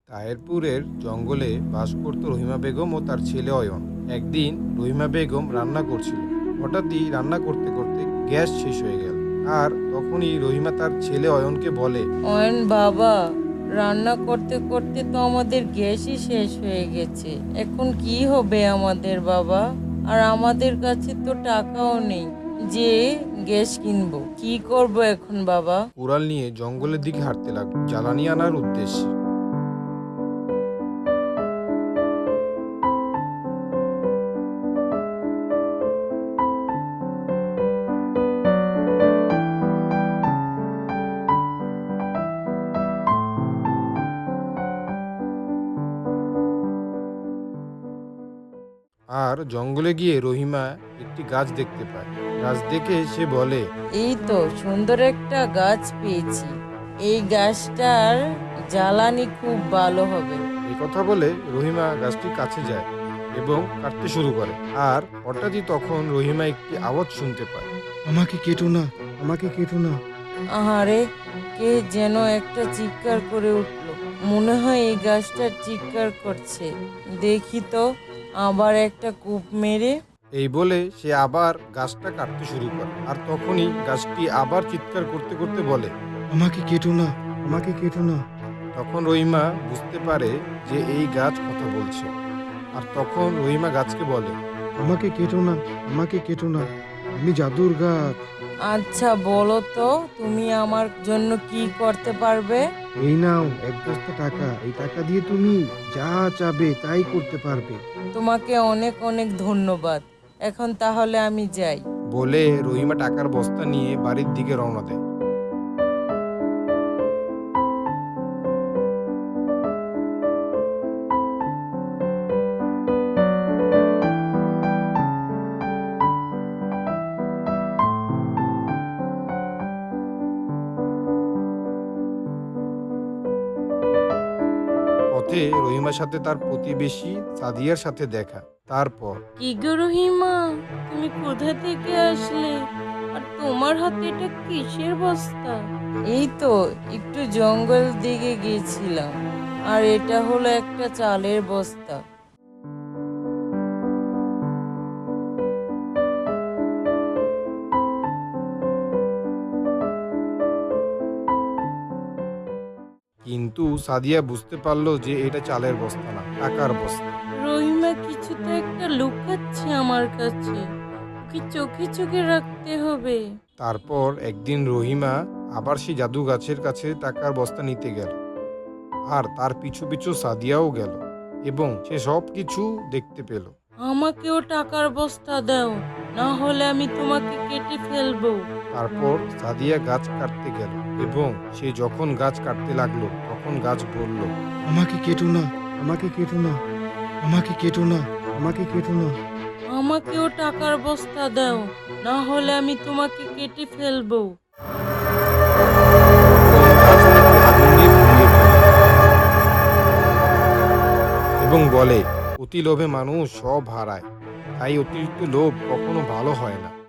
তাহেরপুরের জঙ্গলে বাস করত রহিমা বেগম ও তার ছেলে অয়ন। একদিন রহিমা বেগম রান্না করছিল। হঠাৎই রান্না করতে করতে গ্যাস শেষ হয়ে গেল। আর তখনই রহিমা তার ছেলে অয়নকে বলে, অয়ন বাবা, রান্না করতে করতে তো আমাদের গ্যাসই শেষ হয়ে গেছে। এখন কি হবে আমাদের বাবা? আর আমাদের কাছে তো টাকাও নেই যে গ্যাস কিনবো। কি করব এখন বাবা? কুড়াল নিয়ে জঙ্গলের দিকে হাঁটতে লাগলো জ্বালানি আনার উদ্দেশ্যে। আর জঙ্গলে গিয়ে রহিমা একটি গাছ দেখতে পায়। গাছ দেখে সে বলে, এই তো সুন্দর একটা গাছ পেয়েছি। এই গাছটার জ্বালানি খুব ভালো হবে। এই কথা বলে রহিমা গাছটির কাছে যায় এবং কাটতে শুরু করে। আর হঠাৎই তখন রহিমা একটি আওয়াজ শুনতে পায়। আমাকে কেটো না, আমাকে কেটো না। আহারে, কে যেন একটা চিৎকার করে উঠলো। মনে হয় এই গাছটা চিৎকার করছে। দেখি তো, আবার একটা কূপ মেরে। এই বলে সে আবার গাছটা কাটতে শুরু করে। আর তখনই গাছটি আবার চিৎকার করতে করতে বলে। আমাকে কেটো না, আমাকে কেটো না। তখন রহিমা বুঝতে পারে যে এই গাছ কথা বলছে। আর তখন রহিমা গাছকে বলে, আমাকে কেটো না, আমাকে কেটো না। আমি জাদুর গাছ। আচ্ছা বলো তো, তুমি আমার জন্য কি করতে পারবে? এই নাও এক বস্তা টাকা। এই টাকা দিয়ে তুমি যা চাবে তাই করতে পারবে। তোমাকে অনেক অনেক ধন্যবাদ। এখন তাহলে আমি যাই। বলে রহিমা টাকার বস্তা নিয়ে বাড়ির দিকে রওনা দেয়। পথে রহিমার সাথে তার প্রতিবেশী সাদিয়ার সাথে দেখা। তারপর কি গো রহিমা, তুমি কোথা থেকে আসলে? আর তোমার হাতে এটা কিসের বস্তা? এই তো একটু জঙ্গল দিকে গিয়েছিলাম। আর এটা হলো একটা চালের বস্তা। কিন্তু সাদিয়া বুঝতে পারলো যে এটা চালের বস্তা না, টাকার বস্তা। রহিমা কিছু তো একটা লুকাচ্ছে আমার কাছে। কি চোখে চোখে রাখতে হবে। তারপর একদিন রহিমা আবার সেই জাদু গাছের কাছে টাকার বস্তা নিতে গেল। আর তার পিছু পিছু সাদিয়াও গেল এবং সে সব কিছু দেখতে পেল। আমাকেও টাকার বস্তা দাও, না হলে আমি তোমাকে কেটে ফেলবো। তারপর সাদিয়া গাছ কাটতে গেল এবং সে যখন গাছ কাটতে লাগলো তখন গাছ বলল, আমাকে কেটো না, আমাকে কেটো না। আমাকে কেটো না, আমাকে কেটো না। আমাকেও টাকার বস্তা দাও, না হলে আমি তোমাকে কেটে ফেলবো। গাছ তাকে আগুন দিয়ে পুড়িয়ে ফেলে এবং বলে, অতি লোভে মানুষ সব হারায়, তাই অতিরিক্ত লোভ কখনো ভালো হয় না।